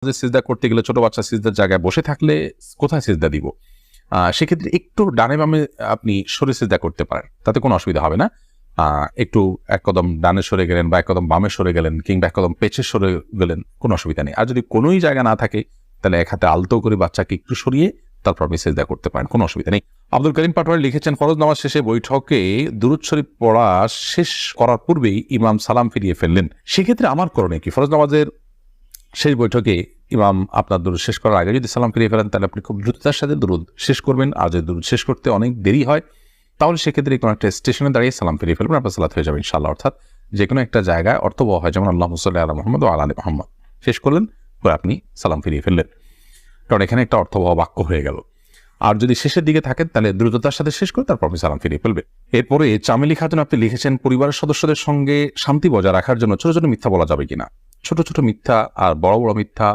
যে সিজদা করতে গেলে ছোট বাচ্চা সিজদার জায়গায় বসে থাকলে কোথায় সিজদা দিব, সেক্ষেত্রে একটু ডানে বামে আপনি সরে সিজদা করতে পারেন, তাতে কোনো অসুবিধা হবে না। একটু এক কদম ডানে সরে গেলেন বা এক কদম বামে সরে গেলেন কিংবা এক কদম পেছে সরে গেলেন, কোনো অসুবিধা নেই। আর যদি কোনোই জায়গা না থাকে তাহলে এক হাতে আলতো করে বাচ্চাকে একটু সরিয়ে তারপর আপনি সিজদা করতে পারেন, কোনো অসুবিধা নেই। আব্দুল করিম পাটোয়ারি লিখেছেন, ফরজ নামাজ শেষে বৈঠকে দুরূদ শরীফ পড়া শেষ করার পূর্বেই ইমাম সালাম ফিরিয়ে ফেললেন, সেক্ষেত্রে আমার করণীয় কি? ফরজ নামাজের শেষ বৈঠকে ইমাম আপনার দুরূদ শেষ করার আগে যদি সালাম ফিরিয়ে ফেলেন তাহলে আপনি খুব দ্রুততার সাথে দুরূদ শেষ করবেন। আর যদি দুরূদ শেষ করতে অনেক দেরি হয় তাহলে সেক্ষেত্রে কোনো একটা স্টেশনে দাঁড়িয়ে সালাম ফিরিয়ে ফেলবেন, আপনার সালাত হয়ে যাবে ইনশাআল্লাহ। অর্থাৎ যে কোনো একটা জায়গায় অর্থবহ হয়, যেমন আল্লাহুম্মা সাল্লি আলা মুহাম্মাদ ওয়া আলা আলি মুহাম্মাদ শেষ করলেন, পরে আপনি সালাম ফিরিয়ে ফেললেন, কারণ এখানে একটা অর্থবহ বাক্য হয়ে গেল। আর যদি শেষের দিকে থাকেন তাহলে দ্রুততার সাথে শেষ করে তারপর আপনি সালাম ফিরিয়ে ফেলবেন। এরপরে চামেলি খাতুন আপনি লিখেছেন, পরিবারের সদস্যদের সঙ্গে শান্তি বজায় রাখার জন্য ছোট ছোট মিথ্যা বলা যাবে কিনা? ছোট ছোট মিথ্যা আর বড় বড় মিথ্যা